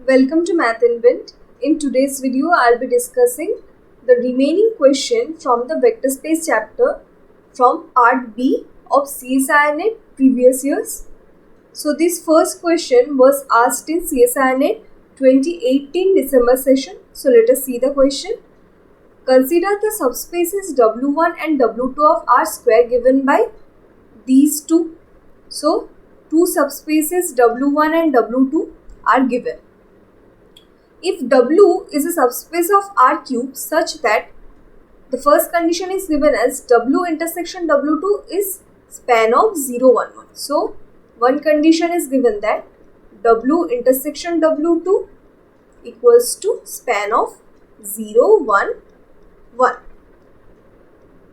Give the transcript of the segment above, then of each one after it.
Welcome to Math Invent. In today's video, I'll be discussing the remaining question from the vector space chapter from part B of CSIR previous years. So this first question was asked in CSIR 2018 December session. So let us see the question. Consider the subspaces W1 and W2 of R square given by these two. So two subspaces W1 and W2 are given. If W is a subspace of R cube such that the first condition is given as W intersection W2 is span of 0, 1, 1. So, one condition is given that W intersection W2 equals to span of 0, 1, 1.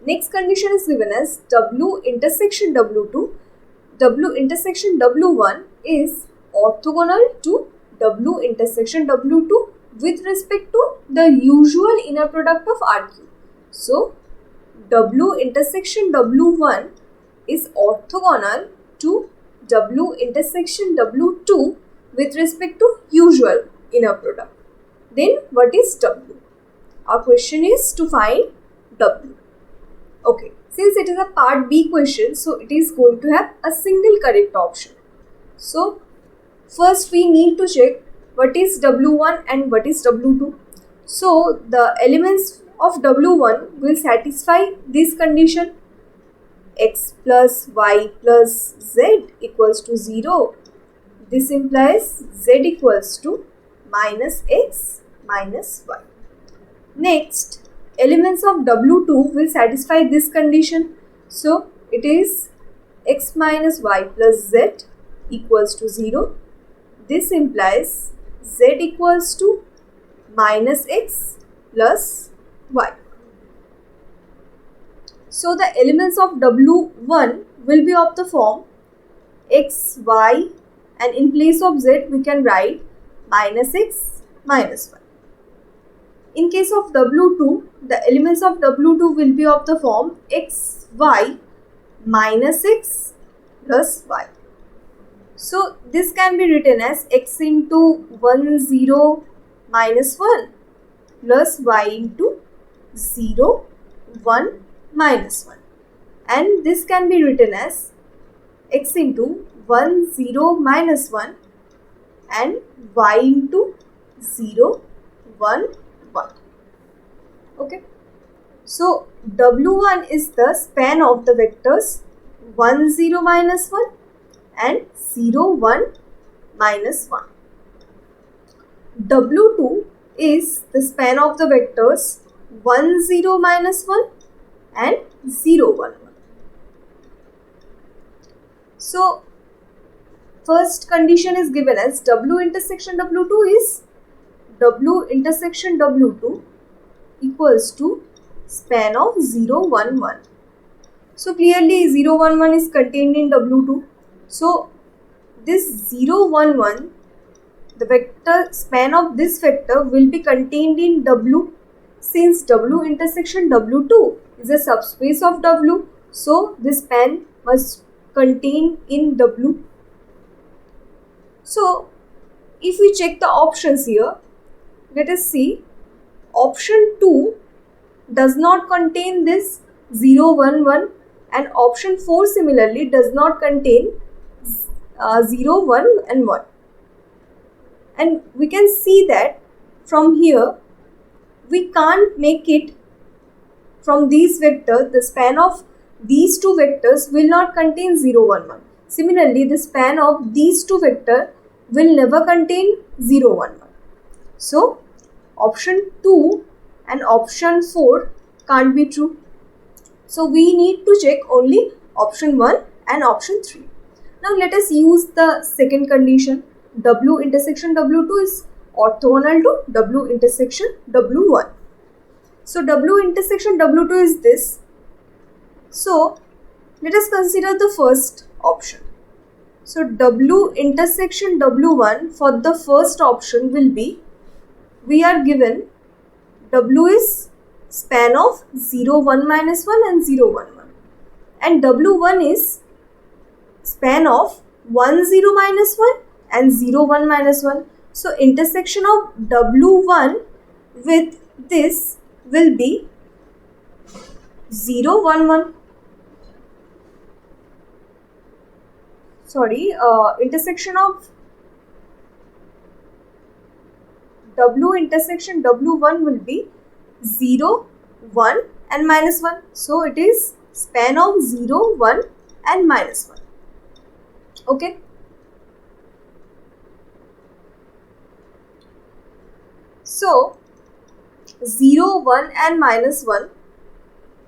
Next condition is given as W intersection W2. W intersection W1 is orthogonal to W intersection W2 with respect to the usual inner product of R cube. So, W intersection W1 is orthogonal to W intersection W2 with respect to usual inner product. Then what is W? Our question is to find W. Okay, since it is a part B question, so it is going to have a single correct option. So, first we need to check what is W1 and what is W2. So the elements of W1 will satisfy this condition: x plus y plus z equals to 0. This implies z equals to minus x minus y. Next, elements of W2 will satisfy this condition. So it is x minus y plus z equals to 0. This implies z equals to minus x plus y. So the elements of W1 will be of the form x, y, and in place of z we can write minus x minus y. In case of W2, the elements of W2 will be of the form x, y, minus x plus y. So this can be written as x into 1, 0, minus 1 plus y into 0, 1, minus 1. And this can be written as x into 1, 0, minus 1 and y into 0, 1, 1. Okay. So W1 is the span of the vectors 1, 0, minus 1 and 0, 1, minus 1. W2 is the span of the vectors 1, 0, minus 1 and 0, 1, 1. So, first condition is given as W intersection W2 is W intersection W2 equals to span of 0, 1, 1. So, clearly 0, 1, 1 is contained in W2. So, this 0, 1, 1, the vector span of this vector will be contained in W. Since W intersection W2 is a subspace of W, so this span must contain in W. So, if we check the options here, let us see. Option 2 does not contain this 0, 1, 1 and option 4 similarly does not contain 0, 1 and 1. And we can see that from here we can't make it from these vectors, the span of these two vectors will not contain 0, 1, 1. Similarly, the span of these two vectors will never contain 0, 1, 1. So, option 2 and option 4 can't be true. So, we need to check only option 1 and option 3. Now, let us use the second condition. W intersection W2 is orthogonal to W intersection W1. So, W intersection W2 is this. So, let us consider the first option. So, W intersection W1 for the first option will be, we are given W is span of 0, 1, minus 1 and 0, 1, 1. And W1 is span of 1, 0, minus 1 and 0, 1, minus 1. So intersection of W1 with this will be 0, 1, 1. Intersection of W intersection W1 will be 0, 1 and minus 1. So it is span of 0, 1 and minus 1. Okay. So 0, 1 and minus 1,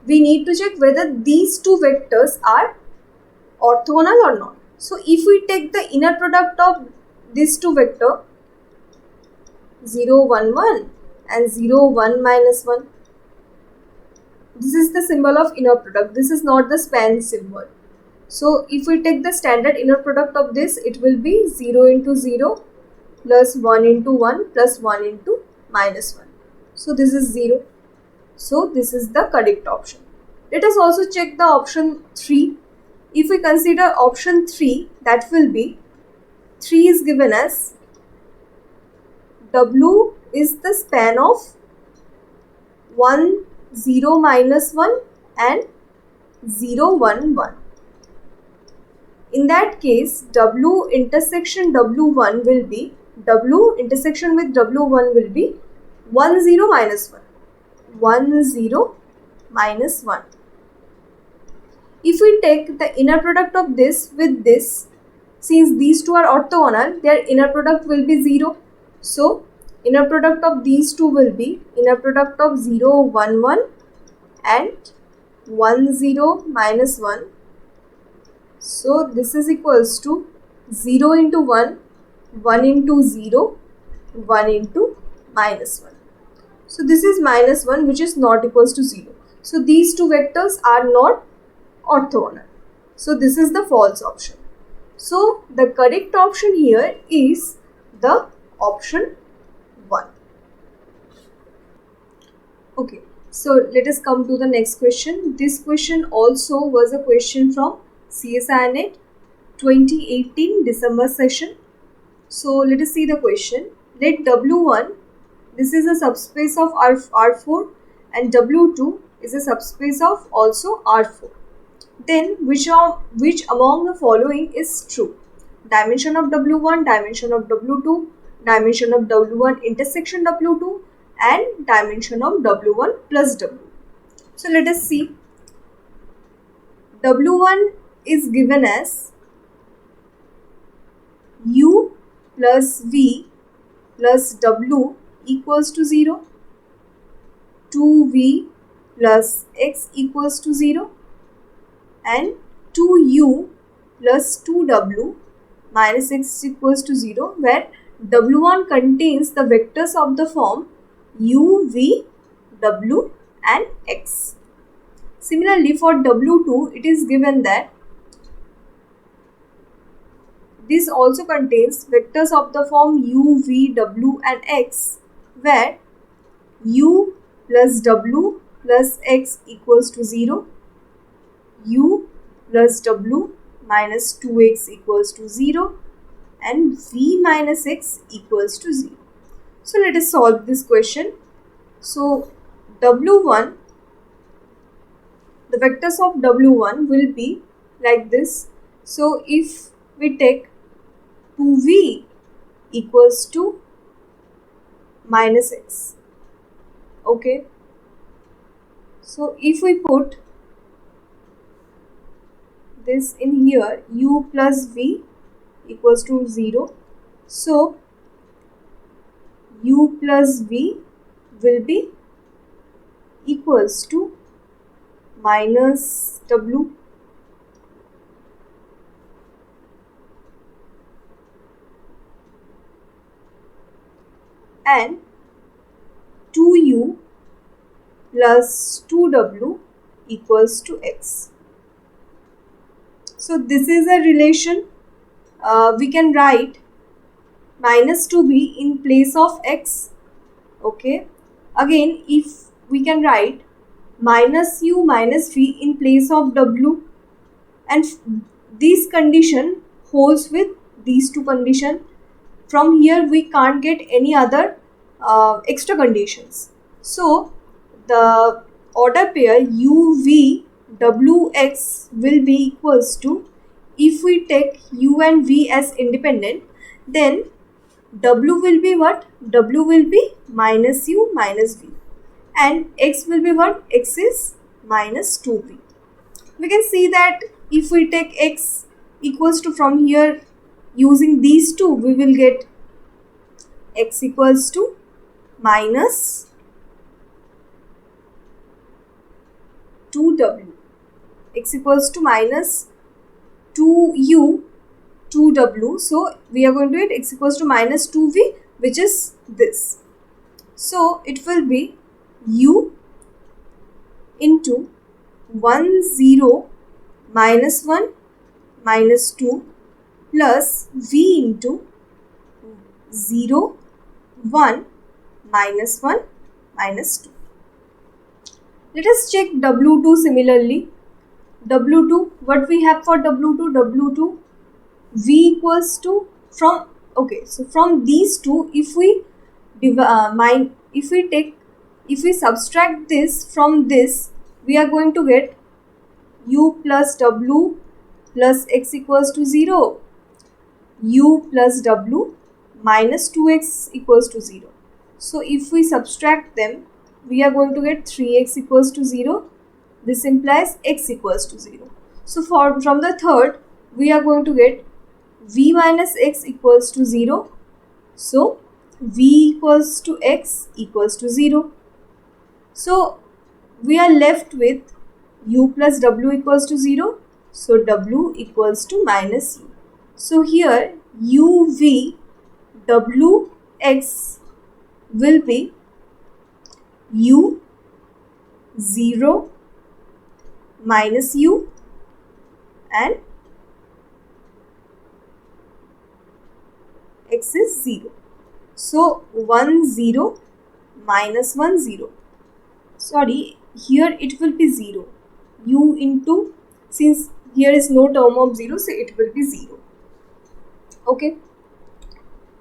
we need to check whether these two vectors are orthogonal or not. So if we take the inner product of these two vectors, 0, 1, 1 and 0, 1 minus 1, this is the symbol of inner product. This is not the span symbol. So if we take the standard inner product of this, it will be 0 into 0 plus 1 into 1 plus 1 into minus 1. So this is 0. So this is the correct option. Let us also check the option 3. If we consider option 3, that will be 3 is given as W is the span of 1, 0 minus 1 and 0, 1, 1. In that case, W intersection W1 will be, W intersection with W1 will be 1, 0 minus 1. 1, 0 minus 1. If we take the inner product of this with this, since these two are orthogonal, their inner product will be 0. So, inner product of these two will be inner product of 0, 1, 1 and 1, 0 minus 1. So, this is equals to 0 into 1, 1 into 0, 1 into minus 1. So, this is minus 1, which is not equals to 0. So, these two vectors are not orthogonal. So, this is the false option. So, the correct option here is the option 1. Okay, so let us come to the next question. This question also was a question from CSIRNet 2018 December session. So, let us see the question. Let W1, this is a subspace of R4 and W2 is a subspace of also R4. Then which among the following is true? Dimension of W1, dimension of W2, dimension of W1 intersection W2 and dimension of W1 plus W. So let us see. W1 is given as U plus V plus W equals to 0, 2V plus X equals to 0 and 2U plus 2W minus X equals to 0, where W1 contains the vectors of the form U, V, W and X. Similarly, for W2, it is given that this also contains vectors of the form U, V, W and X, where U plus W plus X equals to 0, U plus W minus 2X equals to 0 and V minus X equals to 0. So, let us solve this question. So, W1, the vectors of W1 will be like this. So, if we take 2V equals to minus X. Okay. So, if we put this in here, U plus V equals to 0. So, U plus V will be equals to minus W and 2U plus 2W equals to X. So, this is a relation. We can write minus 2B in place of X. Okay. Again, if we can write minus U minus V in place of W, and this condition holds with these two conditions. from here we can't get any other extra conditions. So the order pair UVWX will be equals to, if we take U and V as independent, then W will be what? W will be minus U minus V, and X will be what? X is minus 2V. We can see that if we take X equals to, from here using these two, we will get X equals to minus 2W, X equals to minus 2U 2W. So we are going to get X equals to minus 2V, which is this. So it will be U into 1 0 minus 1 minus 2 plus V into 0 1 minus 1 minus 2. Let us check W2 similarly. W2, what we have for W2? W2, V equals to, from, okay, so from these two, if we subtract this from this, we are going to get U plus W plus X equals to 0, U plus W minus 2X equals to 0. So if we subtract them, we are going to get 3X equals to 0. This implies X equals to 0. So from the third, we are going to get V minus X equals to 0. So V equals to X equals to 0. So we are left with U plus W equals to 0. So W equals to minus U. So here UV WX will be U 0 minus U and X is 0. So 1 0 minus 1 0. Sorry, here it will be 0. U into, since here is no term of 0, so it will be 0. Okay.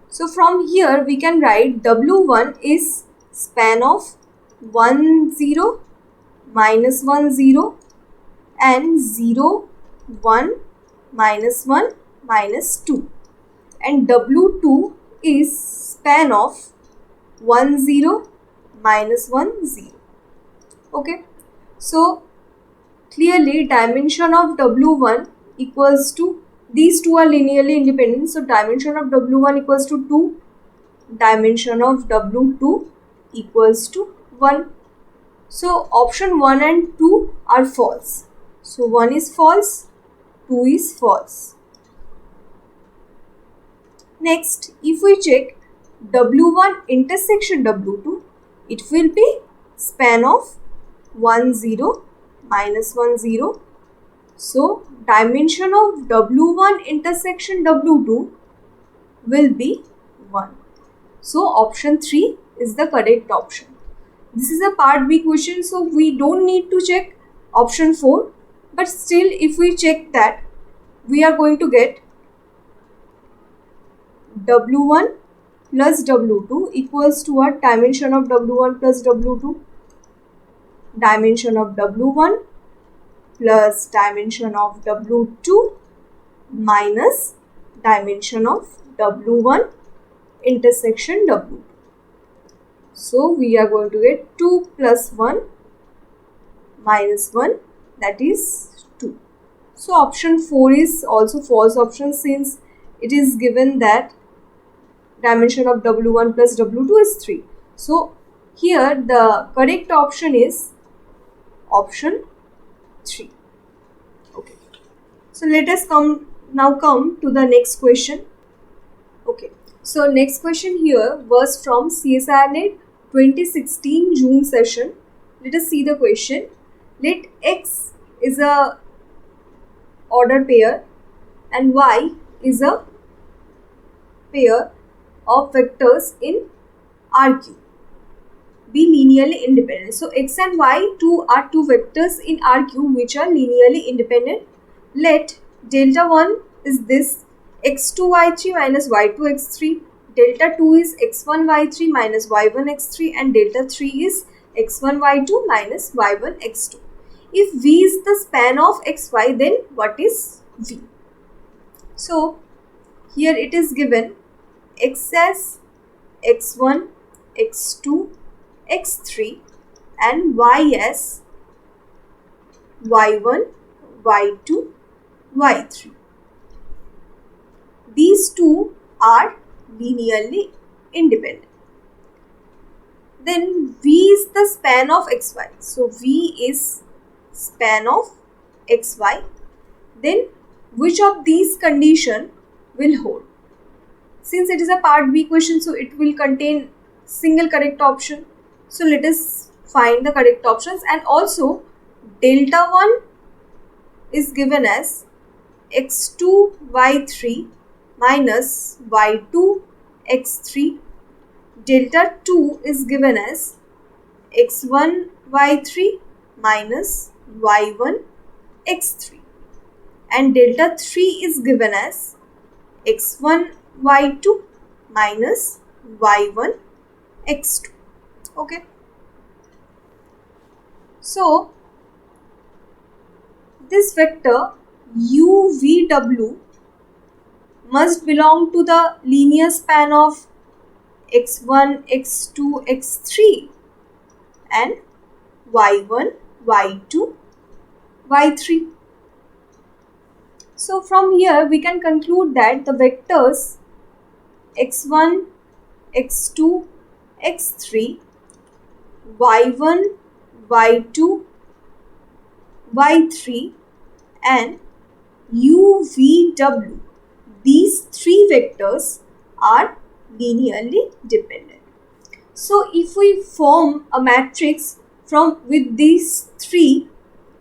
So from here we can write W1 is span of 1 0 minus 1 0 and 0 1 minus 1 minus 2, and W2 is span of 1 0 minus 1 0. Okay, so clearly dimension of W1 equals to, these two are linearly independent, so dimension of W1 equals to 2, dimension of W2 equals to 1. So option 1 and 2 are false. So 1 is false, 2 is false. Next, if we check W1 intersection W2, it will be span of 1 0 minus 1 0. So dimension of W1 intersection W2 will be 1. So option 3 is the correct option. This is a part B question, so we don't need to check option 4. But still, if we check that, we are going to get W1 plus W2 equals to what? Dimension of W1 plus W2. Dimension of W1 plus dimension of W2 minus dimension of W1 intersection W2. So we are going to get 2 plus 1 minus 1, that is 2. So option 4 is also false option, since it is given that dimension of W1 plus W2 is 3. So here the correct option is option 3. Okay. So let us come to the next question. Okay. So next question here was from CSIRNet 2016 June session. Let us see the question. Let X is a order pair and Y is a pair of vectors in RQ. Be linearly independent. So X and Y are two vectors in RQ which are linearly independent. Let delta 1 is this x2 y3 minus y2 x3, delta 2 is x1 y3 minus y1 x3 and delta 3 is x1 y2 minus y1 x2. If V is the span of xy, then what is V? So here it is given x as x1, x2, x3 and y as y1, y2, y3. These two are linearly independent. Then V is the span of xy. So V is span of xy. Then which of these condition will hold? Since it is a part B question, so it will contain single correct option. So let us find the correct options. And also delta 1 is given as x2 y3 minus y2 x3. Delta 2 is given as x1 y3 minus y1 x3. And delta 3 is given as x1 y2 minus y1 x2. Okay. So this vector UVW must belong to the linear span of x1, x2, x3 and y1, y2, y3. So from here we can conclude that the vectors x1, x2, x3, y1, y2, y3 and UVW, these three vectors are linearly dependent. So if we form a matrix with these three,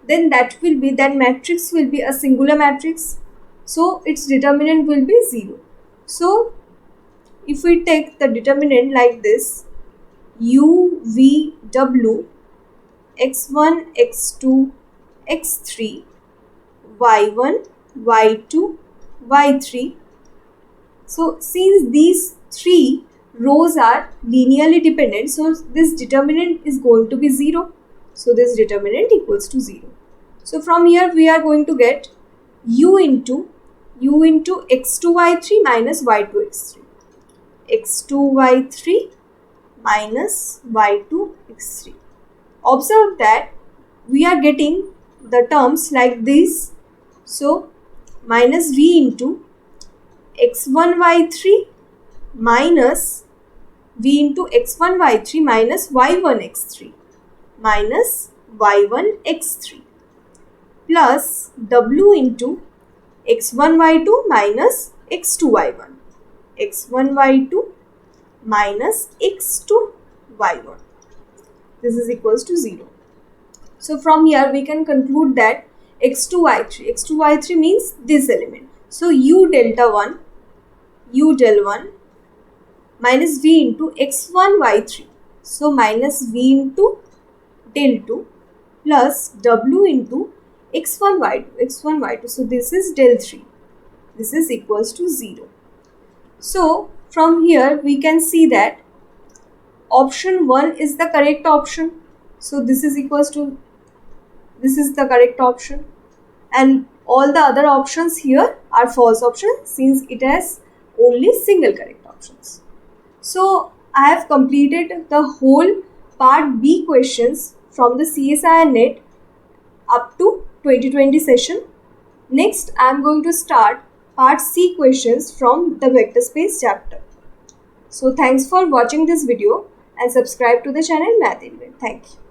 then that matrix will be a singular matrix. So its determinant will be 0. So if we take the determinant like this, UVW x1, x2, x3, y1, y2, y3. So since these three rows are linearly dependent, so this determinant is going to be 0. So this determinant equals to 0. So from here we are going to get u into x2 y3 minus y2 x3. x2 y3 minus y2 x3. Observe that we are getting the terms like this. So minus v into x1 y3 minus v into x1 y3 minus y1 x3 minus y1 x3 plus w into x1 y2 minus x2 y1, x1 y2 minus x2 y1. This is equals to 0. So from here we can conclude that x2 y3 means this element. So u del 1 minus v into x1 y3. So minus v into del 2 plus w into x1 y2. So this is del 3. This is equals to 0. So from here we can see that option 1 is the correct option. So this is the correct option, and all the other options here are false options since it has only single correct options. So I have completed the whole part B questions from the CSIR NET up to 2020 session. Next I am going to start part C questions from the vector space chapter. So thanks for watching this video and subscribe to the channel Math Invent. Thank you.